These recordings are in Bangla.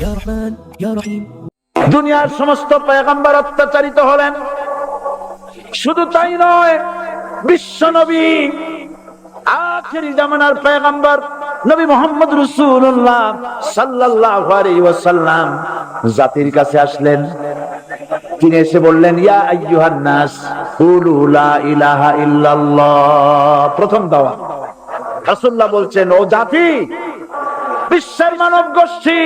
يا رحمن يا رحيم। দুনিয়ার সমস্ত পয়গম্বর অত্যাচারিত হলেন, শুধু তাই নয়, বিশ্ব নবী আখিরি জামানার পয়গম্বর নবী মুহাম্মদ রাসূলুল্লাহ সাল্লাল্লাহু আলাইহি ওয়াসাল্লাম জাতির কাছে আসলেন। তিনি এসে বললেন, ইয়া আইয়ুহান নাস কুলু লা ইলাহা ইল্লাল্লাহ। প্রথম দাওয়াত রাসূলুল্লাহ বলছেন, ও জাতি, বিশ্বের মানব গোষ্ঠী,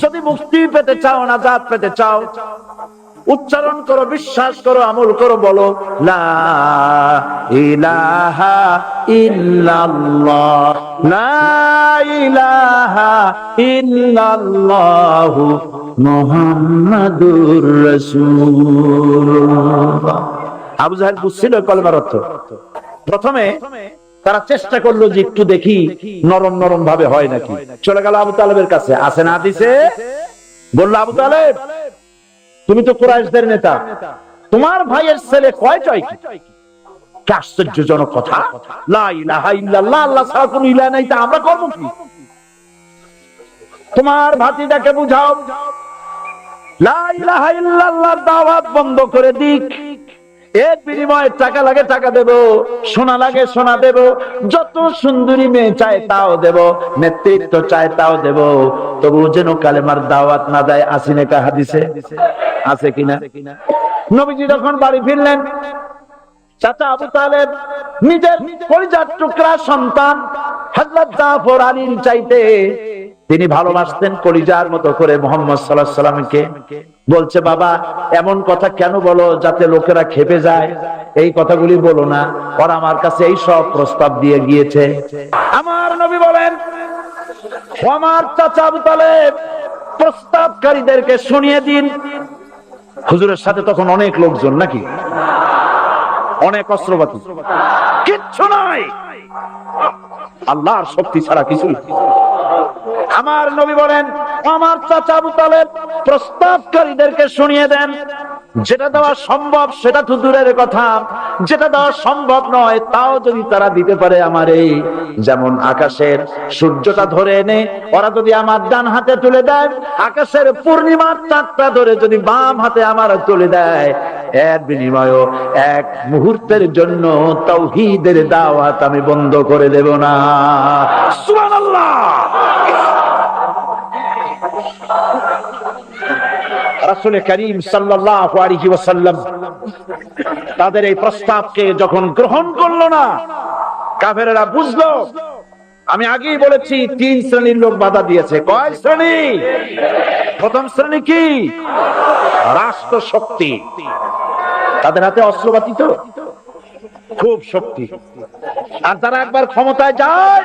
যদি মুক্তি পেতে চাও, নাজাত পেতে চাও, উচ্চারণ করো, বিশ্বাস করো, আমল করো, বলো লা ইলাহা ইল্লাল্লাহ, লা ইলাহা ইল্লাল্লাহ মুহাম্মাদুর রাসূলুল্লাহ। আবু জাহেল বুঝছিল কলেমার অর্থ। প্রথমে তারা চেষ্টা করলো যে একটু দেখি নরম নরম ভাবে হয় নাকি। চলে গেল আবু তালেবের কাছে, আসে না হাদিসে, বলল, আবু তালেব, তুমি তো কুরাইশদের নেতা, তোমার ভাইয়ের ছেলে কয় জয় কি? কি আশ্চর্যজনক কথা! লা ইলাহা ইল্লাল্লাহ, আল্লাহ ছাড়া কোনো ইলাহ নাই, তা আমরা করব কি? তোমার ভাতিজাকে বুঝাও লা ইলাহা ইল্লাল্লাহ দাওয়াত বন্ধ করে দিক, এর বিনিময়ে টাকা লাগে টাকা দেব, সোনা লাগে সোনা দেব, যত সুন্দরী মেয়ে চায় তাও দেব, নেতৃত্ব চায় তাও দেব, তবু যেন কালেমার দাওয়াত না দেয়। আসিনে কা হাদিসে আছে কিনা? নবীজি যখন বাড়ি ফিরলেন, চাচা আবু তালেব নিজের কলিজার টুকরা সন্তান হযরত জাফর আলীর চাইতে তিনি ভালোবাসতেন কলিজার মতো করে মুহাম্মদ সাল্লাল্লাহু আলাইহি ওয়াসাল্লামকে। বলছে, বাবা, এমন কথা কেন বলো যাতে লোকেরা খেপে যায়? এই কথাগুলি বলো না, ওরা আমার কাছে এই সব প্রস্তাব দিয়ে গিয়েছে। আমার নবী বলেন, আমার চাচা আবু তালেব প্রস্তাবকারীদেরকে শুনিয়ে দিন। হুজুরের সাথে তখন অনেক লোকজন, নাকি অনেক অস্ত্রপাতি, কিচ্ছু নাই, আল্লাহর শক্তি ছাড়া কিছুই। আমার নবী বলেন, আমার চাচা আবু তালেব প্রস্তাবকারীদেরকে শুনিয়ে দেন। যেটা দেওয়া সম্ভব সেটা তো দূরের কথা, যেটা দেওয়া সম্ভব নয় তাও যদি তারা দিতে পারে আমারে, যেমন আকাশের সূর্যটা ধরে এনে ওরা যদি আমার ডান হাতে তুলে দেয়, আকাশের পূর্ণিমার চাঁদটা ধরে যদি বাম হাতে আমার তুলে দেয়, এর বিনিময়ে এক মুহূর্তের জন্য তাওহীদের দাওয়াত আমি বন্ধ করে দেব না। সুবহানাল্লাহ। রাসূল করিম সাল্লাল্লাহু আলাইহি ওয়াসাল্লাম তাদের এই প্রস্তাবকে যখন গ্রহণ করলো না, কাফেররা বুঝলো। আমি আগেই বলেছি, তিন শ্রেণীর লোক বাধা দিয়েছে। কয় শ্রেণী? প্রথম শ্রেণী কি? রাষ্ট্র শক্তি, তাদের হাতে অস্ত্রপাতি তো খুব শক্তি, আর তারা একবার ক্ষমতায় যায়,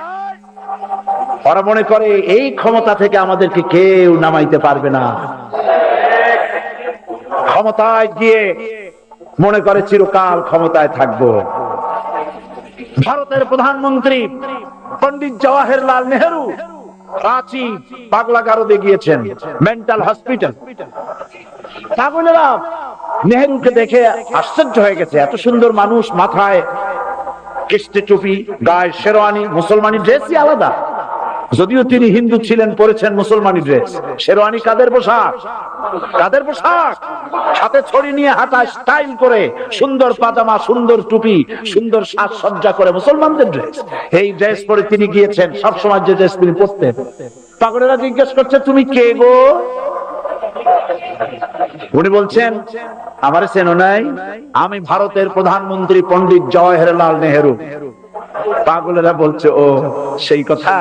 ওরা মনে করে এই ক্ষমতা থেকে আমাদেরকে কেউ নামাইতে পারবে না। ক্ষমতায় গিয়ে মনে করে চিরকাল ক্ষমতায় থাকবো। ভারতের প্রধানমন্ত্রী পণ্ডিত জওয়াহরলাল নেহেরু রাঁচি পাগলা গারদে গিয়েছেন, মেন্টাল হসপিটাল। পাগলেরা নেহেরুকে দেখে আশ্চর্য হয়ে গেছে, এত সুন্দর মানুষ, মাথায় কিস্তি টুপি, গায়ে শেরওয়ানি, মুসলমানি ড্রেসই আলাদা। যদিও তিনি হিন্দু ছিলেন, পরেছেন মুসলমানি ড্রেস। শেরওয়ানি কাদের পোশাক? কাদের পোশাক? হাতে ছড়ি নিয়ে হাঁটা, স্টাইল করে, সুন্দর পাজামা, সুন্দর টুপি, সুন্দর সাজসজ্জা করে, মুসলমানদের ড্রেস। এই ড্রেস পরে তিনি গিয়েছেন, সবসময় যে ড্রেস তিনি পরতেন। পাগলেরা জিজ্ঞেস করছে, তুমি কে গো? উনি বলছেন, আমারে চেনো নাই? আমি ভারতের প্রধানমন্ত্রী পণ্ডিত জওয়াহরলাল নেহেরু। পাগলেরা বলছে, ও সেই কথা।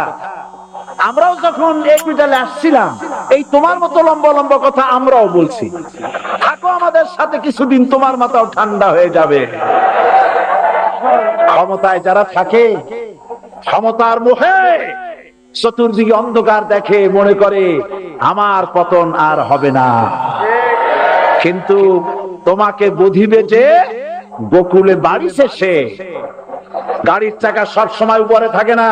আমরাও যখন হসপিটালে আসছিলাম, এই তোমার মতো লম্বা লম্বা কথা আমরাও বলছি। থাকো আমাদের সাথে কিছুদিন, তোমার মাথাও ঠান্ডা হয়ে যাবে। ক্ষমতায় যারা থাকে, ক্ষমতার মোহে চতুর্দিকে অন্ধকার দেখে, মনে করে আমার পতন আর হবে না। কিন্তু তোমাকে বুঝিবে যে গোকুলে বাড়ি শেষে গাড়ির চাকা সব সময় উপরে থাকে না।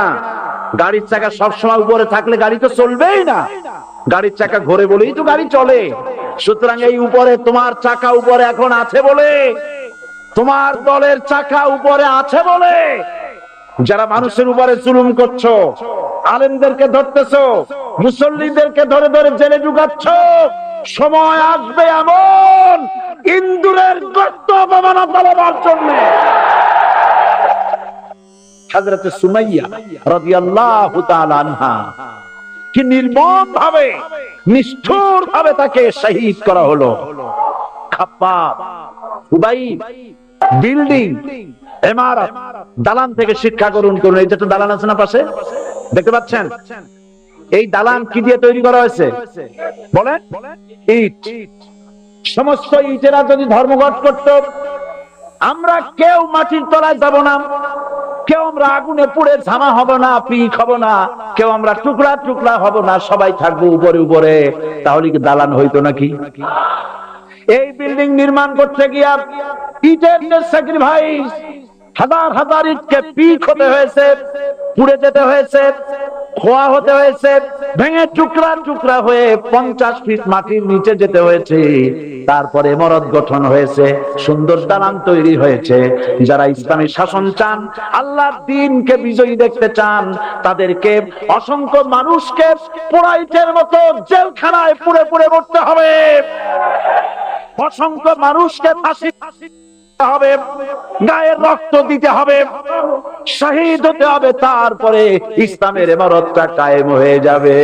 গাড়ির চাকা সব সময় উপরে থাকলে গাড়ি তো চলবেই না। গাড়ির চাকা ঘোরে বলেই তো গাড়ি চলে। সুতরাং এই উপরে তোমার চাকা উপরে এখন আছে বলে, তোমার দলের চাকা উপরে আছে বলে যারা মানুষের উপরে জুলুম করছো, আলেমদেরকে ধরতেছো, মুসল্লিদেরকে ধরে ধরে জেলে ঢুকাচ্ছ। সময় আসবে এমন ইন্দুরের গর্ত অপমানা পালাবার জন্য। হযরত সুমাইয়া রাদিয়াল্লাহু তাআলা আনহা কি নির্মম ভাবে, নিষ্ঠুর ভাবে তাকে শহীদ করা হলো। খাব্বাব, হুবাইব, বিল্ডিং, ইমারত, দালান থেকে শিক্ষা গ্রহণ করুন। এই যে একটা দালান আছে না পাশে, দেখতে পাচ্ছেন? এই দালান কি দিয়ে তৈরি করা হয়েছে বলেন? ইট। সমস্ত ইটেরা যদি ধর্মঘট করত, আমরা কেউ মাটির তলায় যাব না, কেউ আমরা আগুনে পুড়ে ঝামা হব না, পিক হব না, কেউ আমরা টুকরা টুকরা হব না, সবাই থাকবো উপরে উপরে, তাহলে কি দালান হইতো নাকি? এই বিল্ডিং নির্মাণ করতে গিয়া ইটের যে স্যাক্রিফাইস, হাজার হাজার ইটকে পিক হতে হয়েছে, পুড়ে যেতে হয়েছে, খোয়া হতে হয়েছে, ভেঙে টুকরা টুকরা হয়ে 50 ফিট মাটির নিচে যেতে হয়েছে। তারপরে ইমারত গঠন হয়েছে, সুন্দর দালান তৈরি হয়েছে। যারা ইসলামী শাসন চান, আল্লাহর দ্বীনকে বিজয়ী দেখতে চান, তাদেরকে অসংখ্য মানুষকে পোড়াইটের মতো জেলখানায় পুড়ে পুড়ে মরতে হবে। অসংখ্য মানুষকে ফাঁসি হবে, গায়ের রক্ত দিতে হবে, শহীদ হতে হবে, তারপরে ইসলামের ইমারতটা কায়েম হয়ে যাবে।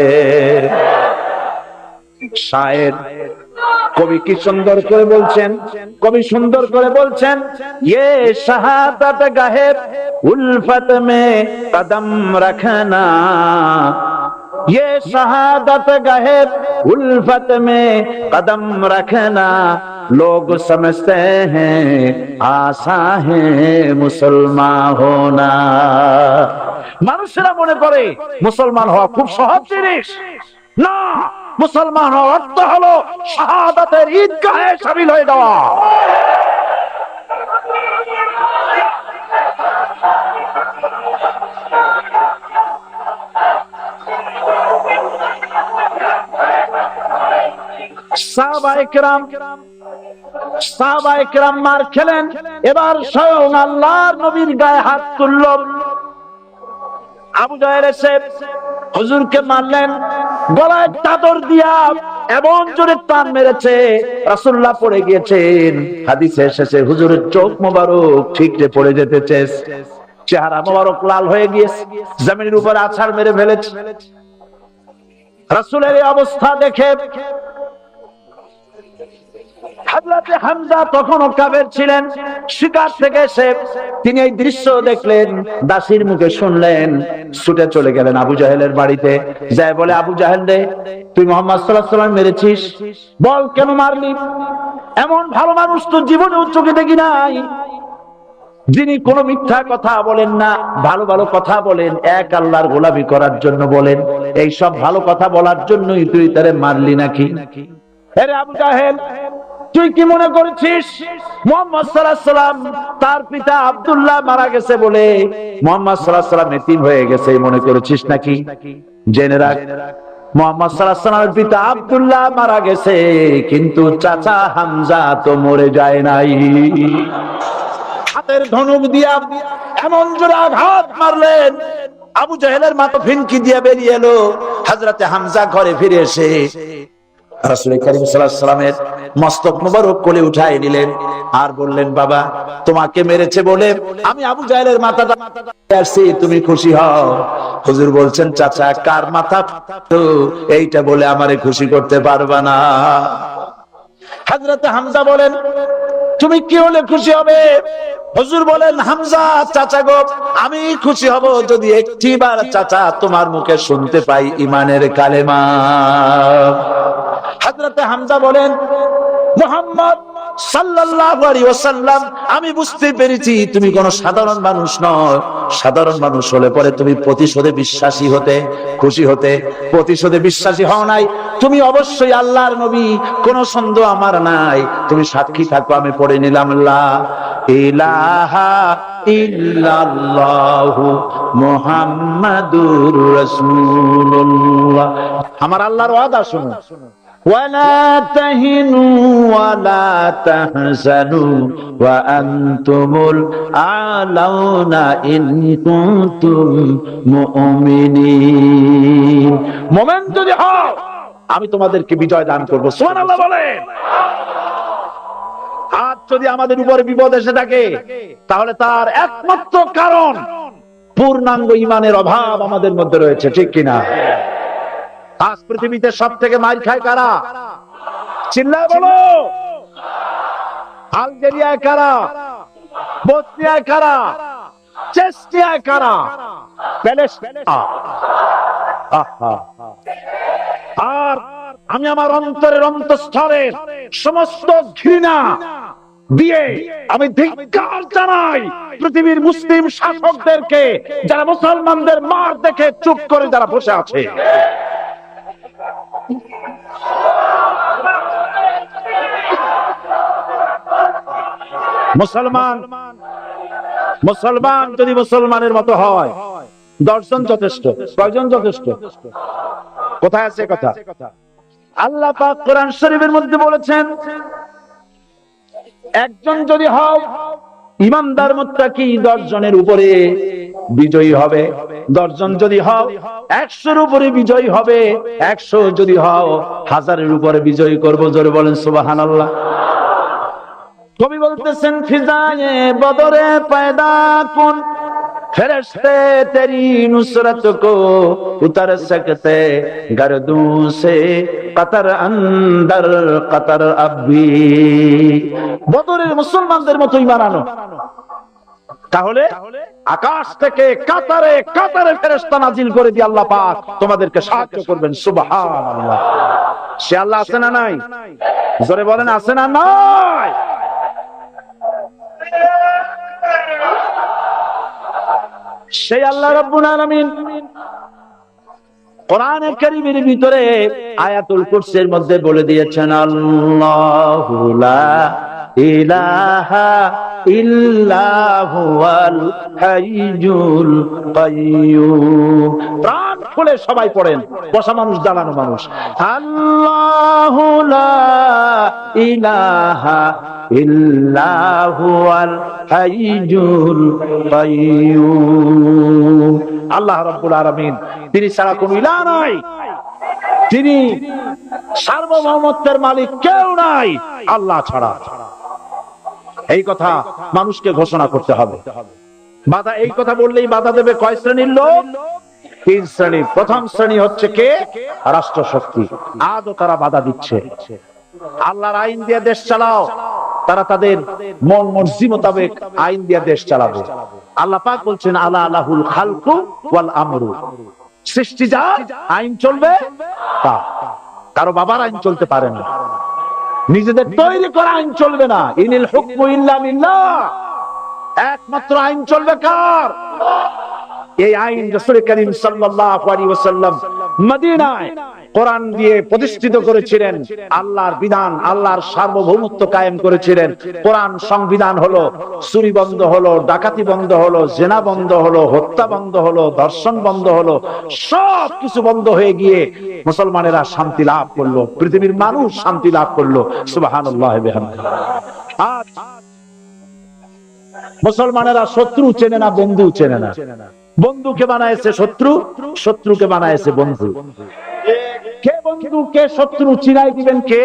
শায়ের কবি কি সুন্দর করে বলছেন, কবি সুন্দর করে বলছেন, ये शहादत गाहे उल्फत में कदम रखना, ये शहादत गाहे उल्फत में कदम रखना, लोग समझते हैं आसा है मुसलमान होना। মানুষেরা মনে করে মুসলমান হওয়া খুব সহজ জিনিস। না, মুসলমান হওয়ার অর্থ হলো শাহাদাতের ঈদগাহে শামিল হয়ে যাওয়া। সাহাবায়ে কেরাম মার খেলেন, এবার স্বয়ং আল্লাহর নবীর গায়ে হাত তুলল। আবু জাহেল এসে হুজুরকে মারলেন, গলায় চাদর দিয়া এমন জোরে টান মেরেছে, রাসূলুল্লাহ পড়ে গিয়েছেন। হাদিসে এসেছে হুজুরের চোখ মোবারক ঠিকরে পড়ে যেতেছে, চেহারা মোবারক লাল হয়ে গিয়েছে, জমিনের উপর আছাড় মেরে ফেলেছে। রাসূলের এই অবস্থা দেখে হযরত হামজা তখনও কাফের ছিলেন, শিকার থেকে এসে তিনি এই দৃশ্য দেখলেন, দাসীর মুখে শুনলেন, ছুটে চলে গেলেন আবু জাহেলের বাড়িতে। যায় বলে, আবু জাহেল রে, তুই মুহাম্মদ সাল্লাল্লাহু আলাইহি ওয়াসাল্লাম মেরেছিস, বল কেন মারলি? এমন ভালো মানুষ তো জীবনেও চোখে দেখি নাই, যিনি কোনো মিথ্যা কথা বলেন না, ভালো ভালো কথা বলেন, এক আল্লাহর গোলামি করার জন্য বলেন। এই সব ভালো কথা বলার জন্যই তুই তারে মারলি নাকি? আরে আবু জাহেল, তুই কি মনে করছিস মুহাম্মদ সাল্লাল্লাহু আলাইহি ওয়াসাল্লাম তার পিতা আব্দুল্লাহ মারা গেছে বলে মুহাম্মদ সাল্লাল্লাহু আলাইহি ওয়াসাল্লাম এতিম হয়ে গেছে মনে করছিস নাকি? জেনে রাখ, মুহাম্মদ সাল্লাল্লাহু আলাইহি ওয়াসাল্লামের পিতা আব্দুল্লাহ মারা গেছে, কিন্তু চাচা হামজা তো মরে যায় নাই। হাতের ধনুক দিয়া এমন জোরে আঘাত মারলেন, আবু জাহেলের মাথা ফিনকি দিয়ে বেরিয়ে এলো। হযরতে হামজা ঘরে ফিরে এসে রাসূল কারীম সাল্লাল্লাহু আলাইহি ওয়াসাল্লামের মস্তক মোবারক কোলে উঠায় নিলেন আর বললেন, বাবা, তোমাকে মেরেছে বলে আমি আবু জাহেলের মাথাটা আসছি, তুমি খুশি হও? হুজুর বলছেন, চাচা, কার মাথা তো এইটা বলে আমারে খুশি করতে পারবা না। হযরতে হামজা বলেন, তুমি কি হলে খুশি হবে? হুজুর বলেন, হামজা চাচা গো, আমি খুশি হব যদি একটিবার চাচা তোমার মুখে শুনতে পাই ঈমানের কালেমা। হযরতে হামজা বলেন, মুহাম্মদ সাল্লাল্লাহু আলাইহি ওয়াসাল্লাম, আমি বুঝতে পেরেছি তুমি কোন সাধারণ মানুষ নও। সাধারণ মানুষ হলে পরে তুমি প্রতিশোধে বিশ্বাসী হতে, খুশি হতে। প্রতিশোধে বিশ্বাসী হও নাই, তুমি অবশ্যই আল্লাহর নবী, কোনো সন্দেহ আমার নাই। তুমি সাক্ষী থাকো, আমি পড়ে নিলাম, লা ইলাহা ইল্লাল্লাহু মুহাম্মাদুর রাসূলুল্লাহ। আমার আল্লাহর ওয়াদা শুনো, ولا تهنوا ولا تحزنوا وأنتم الأعلون إن كنتم مؤمنين। মুমিন যদি হও আমি তোমাদেরকে বিজয় দান করব। সুবহানাল্লাহ বলেন। আজ যদি আমাদের উপরে বিপদ এসে থাকে তাহলে তার একমাত্র কারণ পূর্ণাঙ্গ ঈমানের অভাব আমাদের মধ্যে রয়েছে, ঠিক কিনা? আজ পৃথিবীতে সব থেকে মার খায় কারা? চিল্লায় বলো। আলজেরিয়ায় কারা? বসনিয়ায় কারা? চেচনিয়ায় কারা? আর আমি আমার অন্তরের অন্তঃস্থলের সমস্ত ঘৃণা দিয়ে আমি ধিক্কার জানাই পৃথিবীর মুসলিম শাসকদেরকে, যারা মুসলমানদের মার দেখে চুপ করে যারা বসে আছে। মুসলমান যদি মুসলমানের মতো হয়, 10 জন যথেষ্ট। কয়জন যথেষ্ট? কোথায় আছে কথা? আল্লাহ পাক কোরআন শরীফের মধ্যে বলেছেন, একজন যদি হও ঈমানদার মুত্তাকি 10 জনের উপরে বিজয়ী হবে। 10 জন যদি হও 100-এর উপরে বিজয়ী হবে। 100 যদি হও 1000-এর উপরে বিজয়ী করব। জোরে বলেন সুবহানাল্লাহ। কবি বলতেছেন, ফিজায়ে বদরে পয়দা কুন ফেরেশতে তেরি নুসরত কো উতার সকতে গর্দু সে কতর আন্দর কতর আবি। বদরের মুসলমানদের মতো ঈমান আনো, তাহলে আকাশ থেকে কাতারে কাতারে ফেরেশতা নাজিল করে দিয়ে আল্লাহ পাক তোমাদেরকে সাহায্য করবেন। সুবহানাল্লাহ। সে আল্লাহ আছে না নাই? জোরে বলেন, আছে না নাই? সেই আল্লাহ রাব্বুল আলামিন কোরআনে কারীমের ভিতরে আয়াতুল কুরসির মধ্যে বলে দিয়েছেন, আল্লাহু লা ইলাহা ইল্লা হুয়াল হাইয়ুল কাইয়্যুম। প্রাণ খুলে সবাই পড়েন, বসা মানুষ দাঁড়ানো মানুষ। আল্লাহু লা ইলাহা ইল্লা হুয়াল হাইয়ুল কাইয়্যুম। আল্লাহ রাব্বুল আলামিন, তিনি ছাড়া কোনো ইলাহ নাই, তিনি সার্বভৌমত্বের মালিক, কেউ নাই আল্লাহ ছাড়া। এই কথা মানুষকে ঘোষণা করতে হবে। বাধা, এই কথা বললেই বাধা দেবে কয় শ্রেণীর লোক? 3 শ্রেণী। প্রথম শ্রেণী হচ্ছে কে? রাষ্ট্রশক্তি। আজও তারা বাধা দিচ্ছে। আল্লাহর আইন দিয়ে দেশ চালাও, তারা তাদের মন মর্জি মোতাবেক আইন দিয়ে দেশ চালাবে। আল্লাহ পাক বলছেন, আলা লাহুল খালকু ওয়াল আমরু। সৃষ্টি যা, আইন চলবে তা। কারো বাবার আইন চলতে পারে না, নিজেদের তৈরি করা আইন চলবে না। ইনিল হুকমু ইল্লা লিল্লাহ। একমাত্র আইন চলবে কার? এই আইন রাসূল করিম সাল্লাল্লাহু আলাইহি ওয়াসাল্লাম মদিনায় কোরআন দিয়ে প্রতিষ্ঠিত করেছিলেন। আল্লাহর বিধান, আল্লাহর সার্বভৌমত্ব কায়েম করেছিলেন। কোরআন সংবিধান হলো, চুরি বন্ধ হলো, ডাকাতি বন্ধ হলো, জিনা বন্ধ হলো, হত্যা বন্ধ হলো, ধর্ষণ বন্ধ হলো, সব কিছু বন্ধ হয়ে গিয়ে মুসলমানেরা শান্তি লাভ করলো, পৃথিবীর মানুষ শান্তি লাভ করলো। সুবহানাল্লাহ ওয়া বিহামদিহি। আজ মুসলমানেরা শত্রু চেনে না, বন্ধু চেনে না। বন্ধুকে বানায়েছে শত্রু, শত্রুকে বানায়েছে বন্ধু। কে বন্ধু কে শত্রু চিনাই দিবেন কে?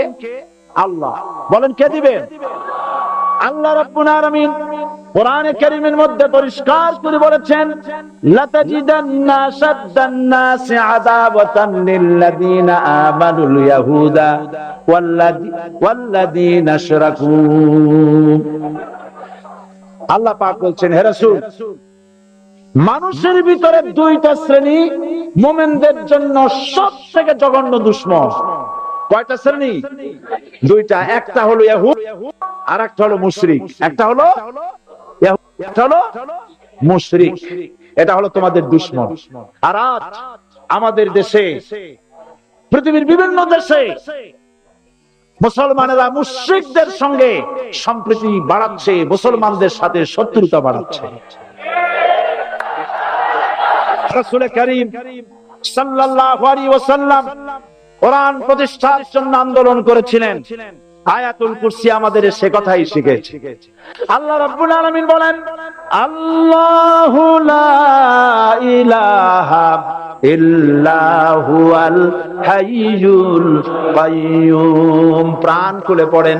আল্লাহ। বলেন কে দিবেন? আল্লাহ রাব্বুল আলামিন কোরআনে কারীমের মধ্যে পরিষ্কার করে বলেছেন, লাতাজিদান্না শাদ্দান নাসি আদাওয়াতান লিল্লাযীনা আমানুল ইয়াহুদা ওয়াল্লাযীনা আশরাকু। আল্লাহ পাক বলছেন, হে রাসূল, মানুষের ভিতরে 2টা শ্রেণী মুমিনদের জন্য সবথেকে জঘন্য দুশমন। কয়টা শ্রেণী? 2টা। একটা হলো ইহুদ, আর একটা হলো মুশরিক। একটা হলো ইহুদ, একটা হলো মুশরিক। এটা হলো তোমাদের দুশমন। আর আজ আমাদের দেশে, পৃথিবীর বিভিন্ন দেশে মুসলমানেরা মুশরিকদের সঙ্গে সম্প্রীতি বাড়াচ্ছে, মুসলমানদের সাথে শত্রুতা বাড়াচ্ছে। রাসূল করিম সাল্লাল্লাহু আলাইহি ওয়াসাল্লাম কোরআন প্রতিষ্ঠার জন্য আন্দোলন করেছিলেন। আয়াতুল কুরসি আমাদের সে কথাই শিখেছে। আল্লাহ রাব্বুল আলামিন বলেন, আল্লাহু লা ইলাহা ইল্লাহু আল হাইয়ুল কাইয়্যুম। প্রাণ খুলে পড়েন,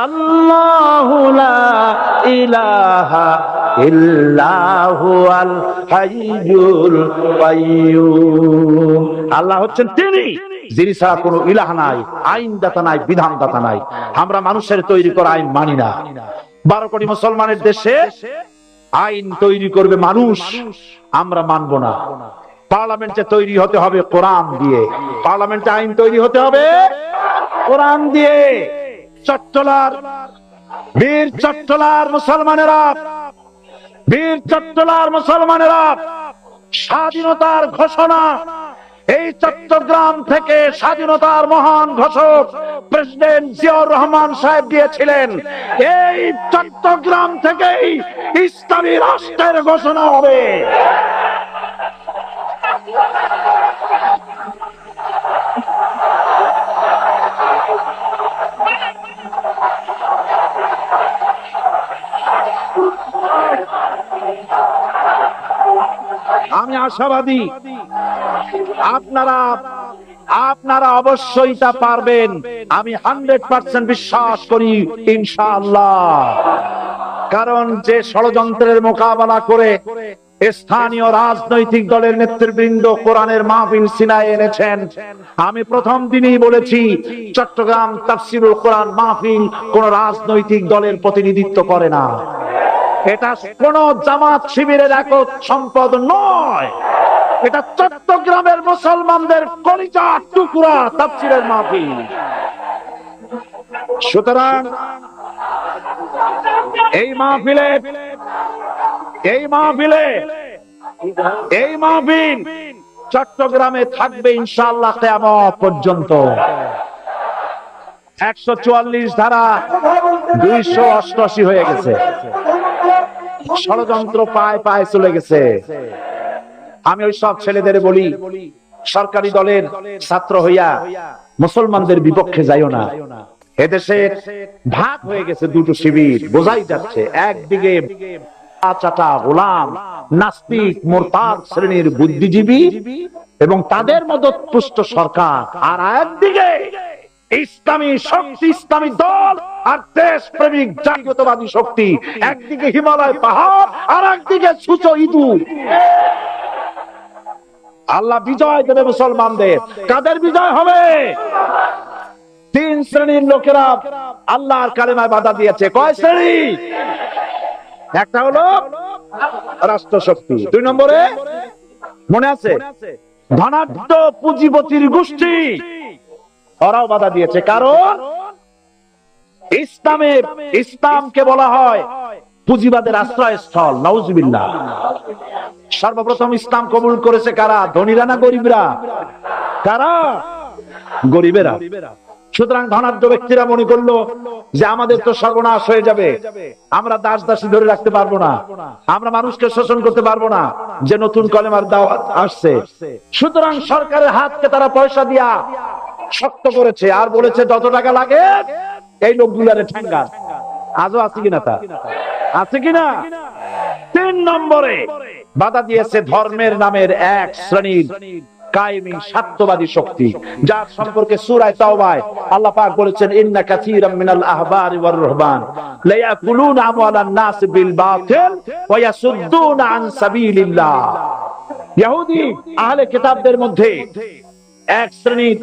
আল্লাহু লা ইলাহা ইল্লাহু আল হাইয়ুল কাইয়্যুম। আল্লাহ হচ্ছেন তিনি যিনি ছাড়া কোনো ইলাহ নাই, আইনদাতা নাই, বিধানদাতা নাই। আমরা মানুষের তৈরি করা আইন মানি না। 12 কোটি মুসলমানের দেশে আইন তৈরি করবে মানুষ, আমরা মানব না। পার্লামেন্টে তৈরি হতে হবে কোরআন দিয়ে, পার্লামেন্টে আইন তৈরি হতে হবে কোরআন দিয়ে। চট্টলার বীর চট্টলার মুসলমানেরা, বীর চট্টলার মুসলমানেরা স্বাধীনতার ঘোষণা, এই চট্টগ্রাম থেকে স্বাধীনতার মহান ঘোষক প্রেসিডেন্ট জিয়াউর রহমান সাহেব দিয়েছিলেন। এই চট্টগ্রাম থেকেই ইসলামী রাষ্ট্রের ঘোষণা হবে। আমি আশাবাদী আপনারা অবশ্যই তা পারবেন। আমি 100% বিশ্বাস করি ইনশাআল্লাহ। কারণ যে ষড়যন্ত্রের মোকাবেলা করে স্থানীয় রাজনৈতিক দলের নেতৃবৃন্দ কোরআনের মাহফিল সিনায় এনেছেন, আমি প্রথম দিনই বলেছি চট্টগ্রাম তাফসীরুল কোরআন মাহফিল কোন রাজনৈতিক দলের প্রতিনিধিত্ব করে না। এটা কোন জামাত শিবিরের একক সম্পদ নয়, এটা চট্টগ্রামের মুসলমানদের কলিজার টুকরা তাফসীরের মাহফিল। সুতরাং এই মাহফিল চট্টগ্রামে থাকবে ইনশাআল্লাহ কিয়ামত পর্যন্ত। 144 ধারা 288 হয়ে গেছে, ষড়যন্ত্র পায় পায় চলে গেছে। আমি ওই সব ছেলেদের বলি, সরকারি দলের ছাত্র হইয়া মুসলমানদের বিপক্ষে যাইও না। এদেশের ভাগ হয়ে গেছে দুটো শিবির, বোঝাই যাচ্ছে। একদিকে চাটা গোলাম নাস্তিক মুরতাদ শ্রেণীর বুদ্ধিজীবী এবং তাদের মদতপুষ্ট সরকার, আর একদিকে ইসলামী শক্তি, ইসলামী দল আর দেশ প্রেমিক জাতীয়তাবাদী শক্তি। একদিকে হিমালয় পাহাড় আর একদিকে সূচো ইঁদুর। আল্লাহ বিজয় দেবে মুসলমানদের। কাদের বিজয় হবে? 3 শ্রেণীর লোকেরা আল্লাহর কালেমায় বাধা দিয়েছে। কয় শ্রেণী? একটা হলো রাষ্ট্র শক্তি, 2 নম্বরে মনে আছে ধনাঢ্য পুঁজিপতির গোষ্ঠী, ওরাও বাধা দিয়েছে। কারণ ইসলামকে বলা হয় পুঁজিবাদের আশ্রয়স্থল। নাউজুবিল্লাহ। সর্বপ্রথম ইসলাম কবুল করেছে কারা? ধনীরা না গরিবরা? কারা? গরিবেরা। সুতরাং ধনাঢ্য ব্যক্তিরা মনে করলো যে আমাদের তো সর্বনাশ হয়ে যাবে, আমরা দাস দাসী ধরে রাখতে পারবো না, আমরা মানুষকে শোষণ করতে পারবো না, যে নতুন কলেমার দাওয়াত আসছে। সুতরাং সরকারের হাতকে তারা পয়সা দিয়া শক্ত করেছে আর বলেছে যত টাকা লাগে এই লোকগুলারে ঠেঙ্গা। আজও আছে কিনা? তা আছে কিনা? 3 নম্বরে বাধা দিয়েছে ধর্মের নামের এক শ্রেণীর কায়েমি স্বার্থবাদী শক্তি, যার সম্পর্কে সূরা তাওবায় আল্লাহ পাক বলেছেন ইন্না কাসীরাম মিনাল আহবারি ওয়ার রুহবান লা ইয়াকুলুনা আমওয়ালান নাস বিল বাতিল ওয়া ইয়াসুদ্দুনা আন সাবিলিল্লাহ। ইহুদি আহলে কিতাবদের মধ্যে এক শ্রেণীর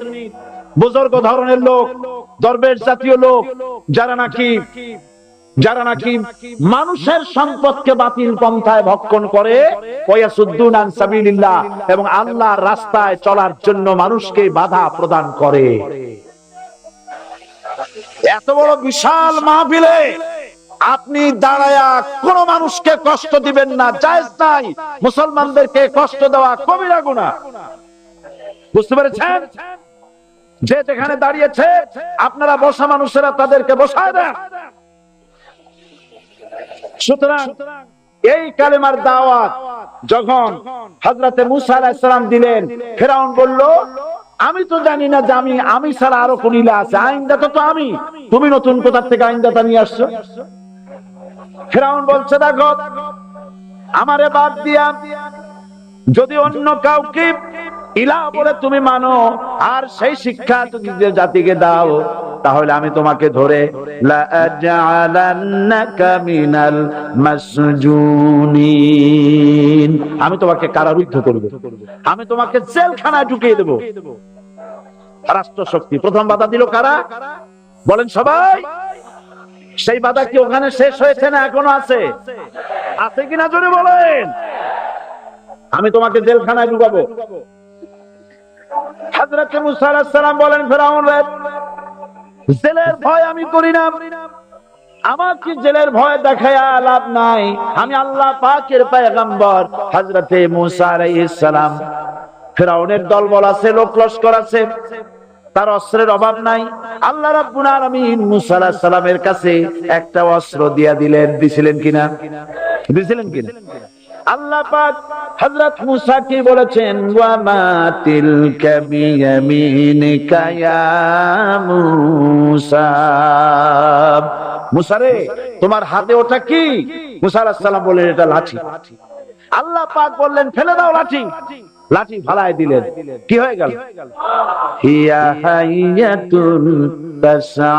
বুজুর্গ ধরনের লোক, দরবেশ জাতীয় লোক, যারা নাকি মানুষের সম্পদকে বাতিল পন্থায় ভক্ষণ করে, ওয়াসুদ্দুনা আন সাবিলিল্লাহ, এবং আল্লাহর রাস্তায় চলার জন্য মানুষকে বাধা প্রদান করে। এত বড় বিশাল মাহফিলে আপনি দাঁড়ায়া কোন মানুষকে কষ্ট দিবেন না, জায়েজ নাই। মুসলমানদেরকে কষ্ট দেওয়া কবিরা গুনাহ। বুঝতে পেরেছেন? যে যেখানে দাঁড়িয়েছে আপনারা বসা মানুষেরা তাদেরকে বসায় দেন। সুতরাং এই কালেমার দাওয়াত যখন হযরতে মূসা আলাইহিস সালাম দিলেন, ফেরাউন বলল আমি তো জানি না যে আমি ছাড়া আরো কোন ইলা আছে, আইনদাতা তো আমি, তুমি নতুন কোথা থেকে আইনদাতা নিয়ে আসছো? ফিরআউন বলছে দেখো আমারে বাদ দিয়া যদি অন্য কাউকে ইলাহ বলে তুমি মানো আর সেই শিক্ষা যদি জাতিকে দাও, তাহলে আমি তোমাকে ধরে লা আজআলান্নাকা মিনাল মাসজুনিন, আমি তোমাকে কারারুদ্ধ করব, আমি তোমাকে জেলখানায় ঢুকিয়ে দেব। রাষ্ট্র শক্তি প্রথম বাধা দিল কারা? বলেন সবাই। সেই বাধা কি ওখানে শেষ হয়েছে না এখনো আছে? আছে কিনা জোরে বলেন। আমি তোমাকে জেলখানায় ঢুকাবো। হযরত মুসা আলাইহিস সালাম বলেন ফিরআউন রে, জেলের ভয় আমি করি না, আমাকে জেলের ভয় দেখায়া লাভ নাই, আমি আল্লাহ পাকের পয়গম্বর। হযরত মুসা আলাইহিস সালাম, ফিরআউনের দলবল আছে, লোক লস্কর আছে, তার অস্ত্রের অভাব নাই। আল্লাহ রাব্বুল আলামিন মুসা আলাইহিস সালামের কাছে একটা অস্ত্র দিয়া দিলেন। দিছিলেন কিনা? দিছিলেন কিনা? আল্লাহ পাক হযরত মুসা কি বলেছেন? ওয়া মা তিলকা বিয়ামিনিকা ইয়া মুসা, মুসা রে তোমার হাতে ওটা কি? মুসা আলাইহিস সালাম বললেন এটা লাঠি। আল্লাহ পাক বললেন ফেলে দাও লাঠি। লাঠি ফালায় দিলেন। কি হয়ে গেল? হিয়া হাইয়াতুন তাসআ,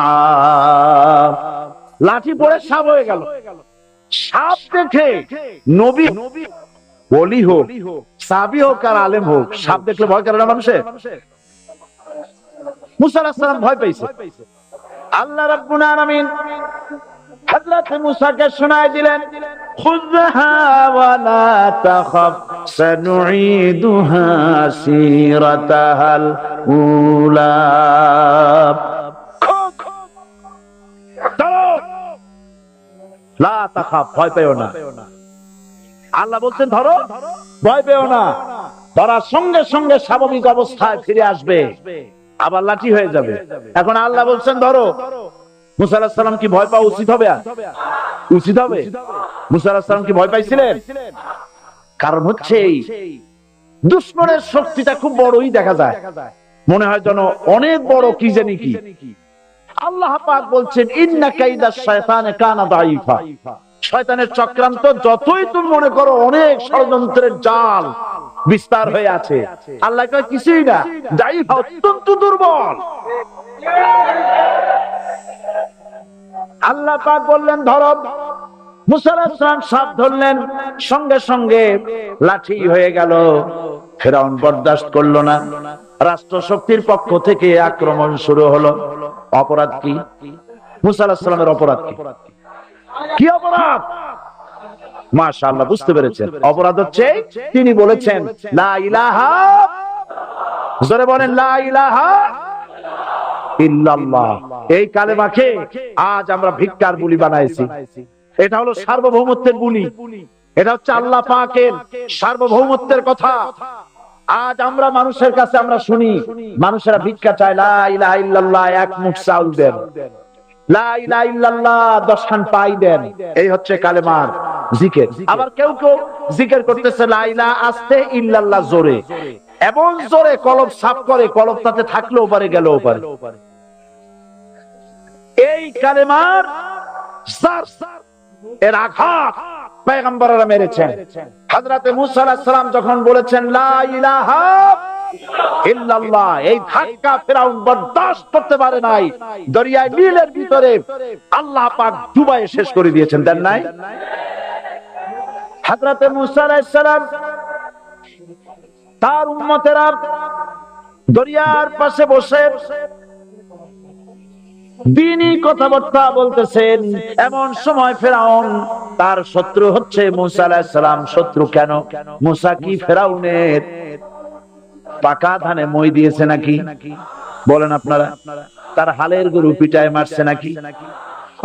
লাঠি পড়ে সাপ হয়ে গেল। সাপ দেখে নবী ওলি হোক, সাহাবী হোক আর আলেম হোক, সাপ দেখলে ভয় করে না মানুষের? মুসা আলাইহিস সালাম ভয় পাইছে। আল্লাহ রাব্বুল আলামিন হযরত মুসাকে শোনায় দিলেন, খুযহা ওয়া লা তাখাফ সানুঈদুহা সিরাতাহাল উলা, লা তাখাফ, ভয় পেও না। আল্লাহ বলছেন ধরো, ভয় পেও না। ধরার সঙ্গে সঙ্গে স্বাভাবিক অবস্থায় ফিরে আসবে, আবার লাঠি হয়ে যাবে। এখন আল্লাহ বলছেন ধরো। মুসা আলাইহিস সালাম কি ভয় পাওয়া উচিত হবে? উচিত হবে? মুসা আলাইহিস সালাম কি ভয় পাইছিলেন? কারণ হচ্ছে এই দুশমনের শক্তিটা খুব বড়ই দেখা যায়, মনে হয় যেন অনেক বড় কি জানি কি। আল্লাহ পাক বলছেন ইন্না কাইদাশ শায়তানে কানা দাঈফা, শয়তানের চক্রান্ত যতই তুমি মনে করো অনেক ষড়যন্ত্রের জাল বিস্তার হয়ে আছে, আল্লাহ কয় কিছুই না, দাঈফা অত্যন্ত দুর্বল। আল্লাহ পাক বললেন ধরো। মুসা আলাইহিস সালাম সাপ ধরলেন, সঙ্গে সঙ্গে লাঠি হয়ে গেল। ফিরআউন বরদাস্ত করলো না, রাষ্ট্র শক্তির পক্ষ থেকে আক্রমণ শুরু হলো। অপরাধ কি? মুসা আলাইহিস সালামের অপরাধ কি? কি অপরাধ? মাশাআল্লাহ বুঝতে পেরেছেন। অপরাধ হচ্ছে তিনি বলেছেন লা ইলাহা, জোরে বলেন লা ইলাহা ইল্লাল্লাহ। এই কালেমাকে আজ আমরা ভিক্ষার বুলি বানাইছি। এটা হলো সার্বভৌমত্বের বুলি, এটা হচ্ছে আল্লাহ পাকের সার্বভৌমত্বের কথা। আজ আমরা মানুষের কাছে আমরা শুনি মানুষেরা ভিক্ষা চায়, লা ইলাহা ইল্লাল্লাহ এক মুঠ চাউল দেন, লা ইলাহা ইল্লাল্লাহ 10 খান পাই দেন। এই হচ্ছে কালেমার জিকির। আবার কেউ কেউ জিকির করতেছে লা ইলাহা আস্তে, ইল্লাল্লাহ জোরে, এবং জোরে কলব সাফ করে, কলব তাতে থাকলেও পারে গেলেও পারে। এই কালেমার এর আঘাত পয়গম্বররা মেরেছেন। হযরত মুসা আলাইহিস সালাম যখন বলেছেন লা ইলাহা ইল্লাল্লাহ, এই ধাক্কা ফিরআউন বরদাস্ত করতে পারে নাই। দরিয়ায় নীলের ভিতরে আল্লাহ পাক ডুবায়ে শেষ করে দিয়েছেন, দেন নাই? হযরত মুসা আলাইহিস সালাম তার উম্মতেরা দরিয়ার পাশে বসে দ্বীনি কথাবার্তা বলতেছেন। এমন সময় ফিরআউন, তার শত্রু হচ্ছে মুসা আলাইহিস সালাম। শত্রু কেন? মুসা কি ফিরআউনের পাকা ধানে মই দিয়েছে নাকি? বলেন আপনারা। তার হালের গরু পিটায় মারছে নাকি?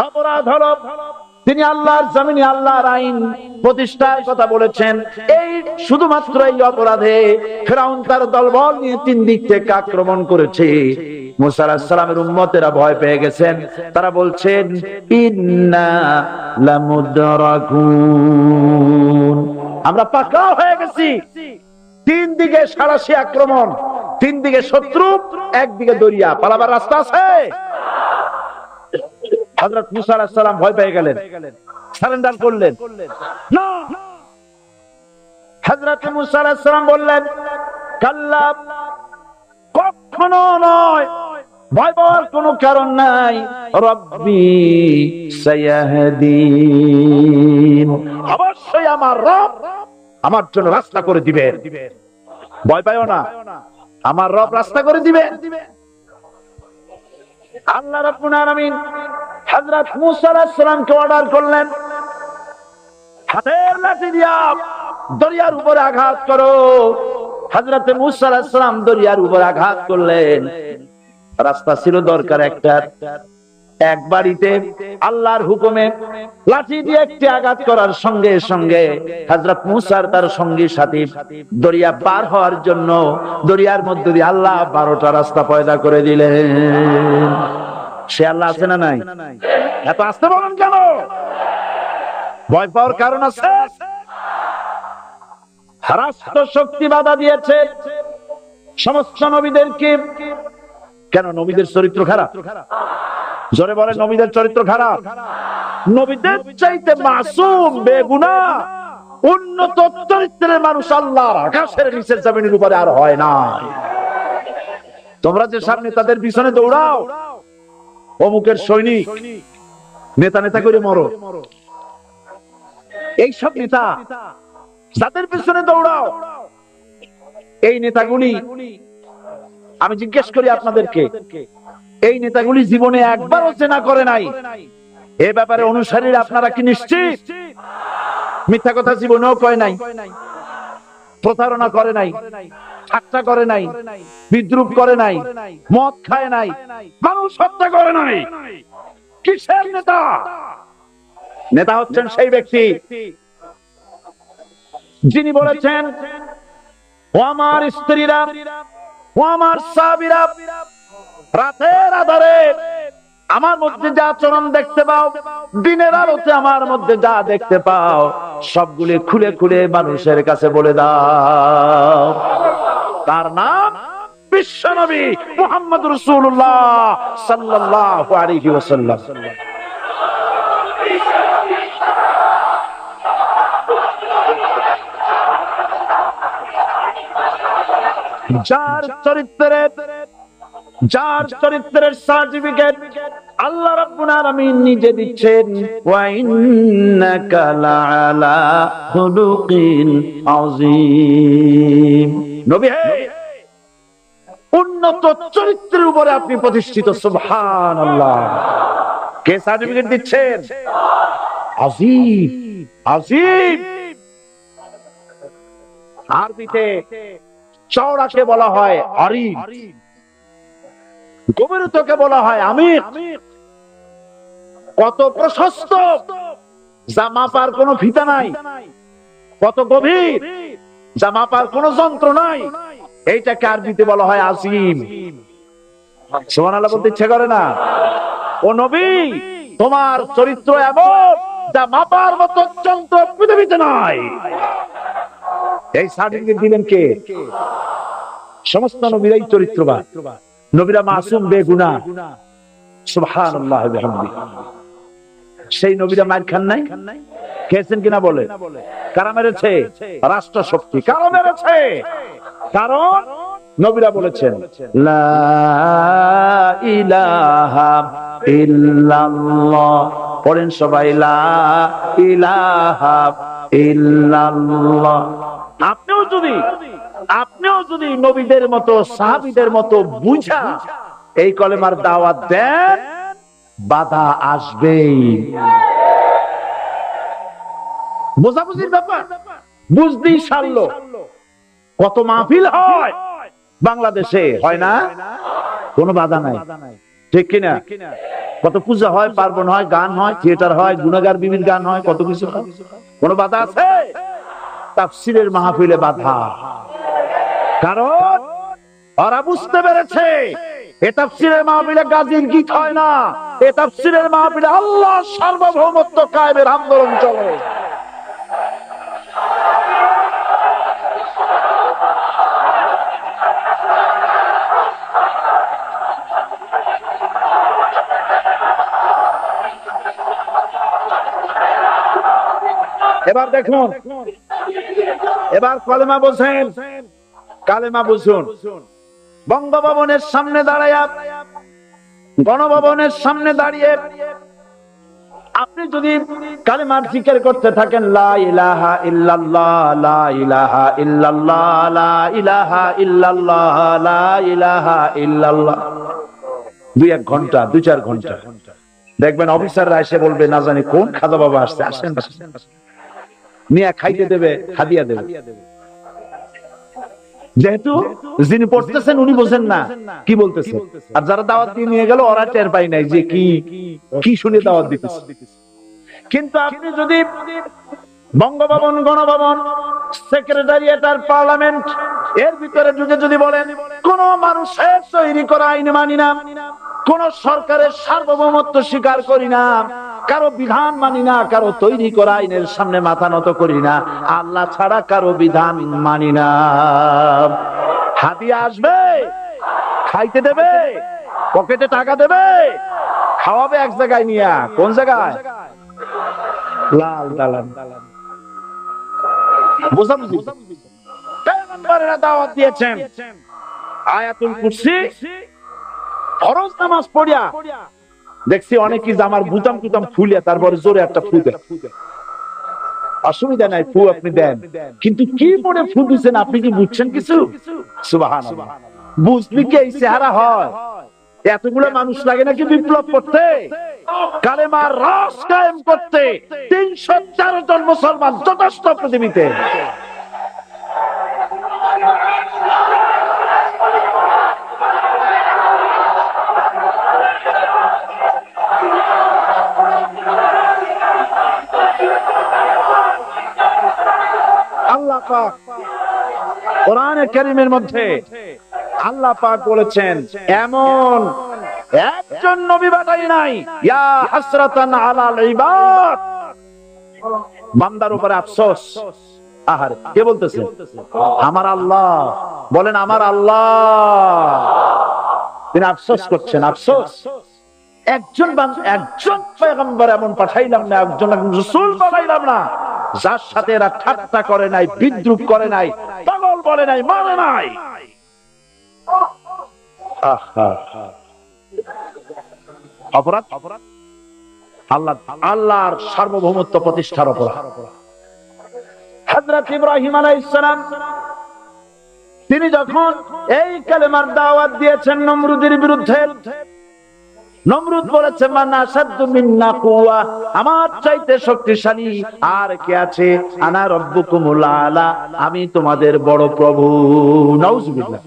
অপরাধ হলো তিনি আল্লাহর জমিনে আল্লাহর আইন প্রতিষ্ঠার কথা বলেছেন। এই শুধুমাত্র এই অপরাধে ফিরআউন তার দলবল নিয়ে 3 দিক থেকে আক্রমণ করেছে। মুসা আলাইহিস সালামের উম্মতেরা ভয় পেয়ে গেছেন। তারা বলছেন ইন্না লামুদরাকুন, আমরা পাকড়াও হয়ে গেছি। 3 দিকে সারাশি আক্রমণ, তিন দিকে শত্রু, একদিকে দরিয়া, পালাবার রাস্তা আছে? হযরত মুসা আলাইহিস সালাম ভয় পেয়ে গেলেন, সারেন্ডার করলেন না। হযরত মুসা আলাইহিস সালাম বললেন, কাল্লা, কখনো নয়, ভয় পাওয়ার কোনো কারণ নাই। রব্বি সায়াহদিন, অবশ্যই আমার রব আমার জন্য রাস্তা করে দিবেন। ভয় পাইও না, আমার রব রাস্তা করে দিবেন। আল্লাহ রাব্বুল আলামিন হযরত মুসা আলাইহিস সালামকে অর্ডার করলেন, হাতের লাঠি দিয়া দরিয়ার উপরে আঘাত করো। হযরত মুসা আলাইহিস সালাম দরিয়ার উপরে আঘাত করলেন। রাস্তা ছিল দরকার একটা, এক বাড়িতে আল্লাহর হুকুমে লাঠি দিয়ে একটি আঘাত করার সঙ্গে সঙ্গে হযরত মুসার তার সঙ্গী সাথী দরিয়া পার হওয়ার জন্য দরিয়ার মধ্যে দিয়ে আল্লাহ 12টা রাস্তা পয়দা করে দিলেন। সে আল্লাহ আছে না নাই? এত আসতে বলেন কেন? ভয় পাওয়ার কারণ আছে? রাষ্ট্র শক্তি বাধা দিয়েছে সমস্ত নবীদেরকে। কেন? নবীদের চরিত্র খারাপ? জোরে বলেন, নবীদের চরিত্র খারাপ? নবীদের চাইতে মাসুম বেগুনাহ উন্নত চরিত্রের মানুষ আল্লাহর আকাশের নিচের জমিনের উপরে আর হয় না। তোমরা যে সামনে তাদের পিছনে দৌড়াও, অমুকের সৈনিক, নেতা নেতা করে মরো, এইসব নেতা যাদের পিছনে দৌড়াও, এই নেতাগুলি, আমি জিজ্ঞেস করি আপনাদেরকে, এই নেতাগুলি জীবনে একবারও জেনা করে নাই? এ ব্যাপারে অনুসারীরা আপনারা কি নিশ্চিত? মিথ্যা কথা জীবনেও কয় নাই, প্রতারণা করে নাই, ঠাট্টা করে নাই, বিদ্রুপ করে নাই, মদ খায় নাই, মানুষ হত্যা করে নাই। কিসের নেতা? নেতা হচ্ছেন সেই ব্যক্তি যিনি বলেছেন, ও আমার স্ত্রীরা, ও আমার সাহাবীরা, রাতের আধারে আমার মধ্যে যা আচরণ দেখতে পাও, দিনের আলোতে আমার মধ্যে যা দেখতে পাও, সবগুলি খুলে খুলে মানুষের কাছে বলে দাও। তার নাম বিশ্বনবী মুহাম্মদ রাসূলুল্লাহ সাল্লাল্লাহু আলাইহি ওয়াসাল্লাম। যার চরিত্রের সার্টিফিকেট আল্লাহ রাব্বুল আলামিন নিজে দিচ্ছেন, ওয়া ইন্নাকা লাআলা খুলুকিন আযীম। নবী হে, উন্নত চরিত্রের উপরে আপনি প্রতিষ্ঠিত। সুবহানাল্লাহ। কে সার্টিফিকেট দিচ্ছেন? আযীম, আযীম। আরবিতে চওড়াকে বলা হয় আরিফ, গভীরতাকে বলা হয় আমির। কত প্রশস্ত, যা মাপার কোনো ফিতা নাই, কত গভীর, যা মাপার কোনো যন্ত্র নাই, এইটাকে আরবিতে বলা হয় আযীম। সুবহানাল্লাহ বলতে ইচ্ছে করে না? ও নবী, তোমার চরিত্র এমন যা মাপার মতো যন্ত্র পৃথিবীতে নাই। এই সার্টিফিকেট দিলেন কে? সমস্ত নবীরাই চরিত্রবান, নবীরা মাসুম বেগুনাহ। সুবহানাল্লাহ ওয়া বিহামদিহি। সেই নবীরা মার খান নাই? খেয়েছেন কিনা বলে? কারা মেরেছে? রাষ্ট্র শক্তি। কারা মেরেছে? কারণ নবীরা বলেছেন, লা ইলাহা ইল্লাল্লাহ। পড়েন সবাই, লা ইলাহা ইল্লাল্লাহ। আপনিও যদি নবীদের মতো, সাহাবীদের মতো বুঝা এই কলেমার দাওয়াত দেন, বাধা আসবেই। বোঝাবুঝির ব্যাপার, বুঝতেই সারল। কত মাহফিল হয় বাংলাদেশে, হয় না? কোনো বাধা নাই, ঠিক কিনা? কত পূজা হয়, পার্বণ হয়, গান হয়, থিয়েটার হয়, গুনাহগার বিবির গান হয়, কত কিছু হয়। কোনো বাধা আছে? তাফসীরের মাহফিলে বাধা। কারণ ওরা বুঝতে পেরেছে এ তাফসীরের মাহফিলে গাজীর গীত হয় না, এ তাফসীরের মাহফিলে আল্লাহর সার্বভৌমত্ব কায়েমের আন্দোলন চলে। এবার দেখুন, এবার কলেমা বোঝেন, কালেমা বুঝুন। বঙ্গভবনের সামনে দাঁড়ায়, গণভবনের সামনে দাঁড়িয়ে আপনি যদি কালেমার জিকির করতে থাকেন, লা ইলাহা ইল্লাল্লাহ, লা ইলাহা ইল্লাল্লাহ, লা ইলাহা ইল্লাল্লাহ, লা ইলাহা ইল্লাল্লাহ, 2-1 ঘন্টা, 2-4 ঘন্টা দেখবেন অফিসাররা এসে বলবে, না জানি কোন খাজা বাবা আসছে, আসেন নিয়ে খাইতে দেবে, হাদিয়া দেবে। যেহেতু যিনি পড়তেছেন উনি বোঝেন না কি বলতেছে, আর যারা দাওয়াত দিয়ে নিয়ে গেল ওরা টের পায় নাই যে কি শুনে দাওয়াত দিতেছে। কিন্তু আপনি যদি বঙ্গভবন, গণভবন, সেক্রেটারিয়েট আর পার্লামেন্ট এর ভিতরে ঢুকে যদি বলেন, কোন মানুষের তৈরি করা আইন মানি না, কোন সরকারের সার্বভৌমত্ব স্বীকার করি না, কারো বিধান মানি না, কারো তৈরি করা আইনের সামনে মাথা নত করি না, আল্লাহ ছাড়া কারো বিধান মানি না, হাদিয়া আসবে, খাইতে দেবে, পকেটে টাকা দেবে, খাওয়াবে এক জায়গায় নিয়ে, কোন জায়গায়? লাল দালান। বুঝাবুঝি, পয়গম্বরেরা দাওয়াত দিয়েছেন আয়াতুল কুরসি ফরজ নামাজ পড়িয়া। দেখছি অনেকে জামার বুতাম টুতাম খুলিয়া তারপরে জোরে একটা ফু দেয়, অসুবিধা নাই, ফু আপনি দেন, কিন্তু কি পড়ে ফু দিচ্ছেন আপনি কি বুঝছেন কিছু? সুবহানাল্লাহ। বুঝলি কি এই চেহারা হয়? এতগুলো মানুষ লাগে নাকি বিপ্লব করতে, কালেমার রাস কায়েম করতে? 304 জন মুসলমান যথেষ্ট পৃথিবীতে। আল্লাহ পাক কোরআনে কারীমের মধ্যে আল্লাহ পাক বলেছেন, এমন একজন নবী পাঠাই নাই, ইয়া হাসরাতান আলাল ইবাদ, বান্দার উপরে আফসোস। আহারে, কে বলতেছে? আমার আল্লাহ। বলেন আমার আল্লাহ, তিনি আফসোস করছেন। আফসোস, একজন পয়গম্বর এমন পাঠাইলাম না, একজন রাসূল পাঠাইলাম না যার সাথে এরা ঠাট্টা করে নাই, বিদ্রুপ করে নাই, পাগল বলে নাই, মানে নাই। অপরাধ, আল্লাহর সার্বভৌমত্ব প্রতিষ্ঠার অপরাধ। হযরত ইব্রাহিম আলাইহিস সালাম তিনি যখন এই কালেমার দাওয়াত দিয়েছেন নমরুদের বিরুদ্ধে, নমরুদ বলেছে, মান আসাদ্দু মিন্না কুওয়া, আমার চাইতে শক্তিশালী আর কে আছে? আনা রাব্বুকুমুল আলা, আমি তোমাদের বড় প্রভু। নাউজুবিল্লাহ।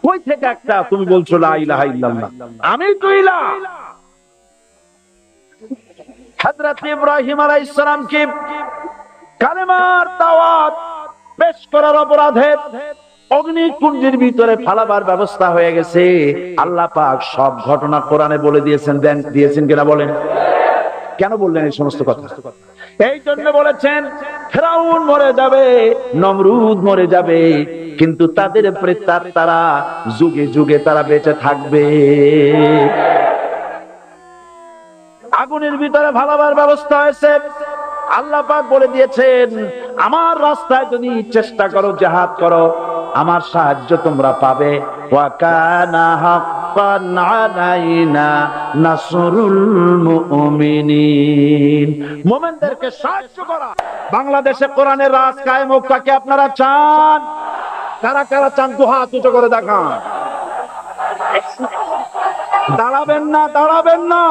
কই থেকে একটা তুমি বলছো লা ইলাহা ইল্লাল্লাহ, আমি তো ইলাহ। হযরত ইব্রাহিম আলাইহিস সালামকে কালেমার দাওয়াত পেশ করার অপরাধে অগ্নিকুণ্ডের ভিতরে ফালাবার ব্যবস্থা হয়ে গেছে। আল্লাহ পাক সব ঘটনা কোরআনে বলে দিয়েছেন, দিয়েছেন কিনা বলেন? কেন বললেন এই সমস্ত কথা? এই জন্য বলেছেন, ফেরাউন মরে যাবে, নমরুদ মরে যাবে, কিন্তু তাদের প্রেতাত্মারা যুগে যুগে তারা বেঁচে থাকবে। আগুনের ভিতরে ফালাবার ব্যবস্থা হয়েছে। আল্লাহ পাক বলে দিয়েছেন, আমার রাস্তায় যদি চেষ্টা করো, জিহাদ করো, আমার সাহায্য তোমরা পাবে। ওয়া কানা হাক্কান আলাইনা নাসরুল মুমিনিন, মুমিনদেরকে সাহায্য করা। বাংলাদেশে কোরআনের রাজ কায়েম হোক, তাকে আপনারা চান? কারা কারা চান? দু হাত উঁচু করে দেখান। দাঁড়াবেন না, দাঁড়াবেন না।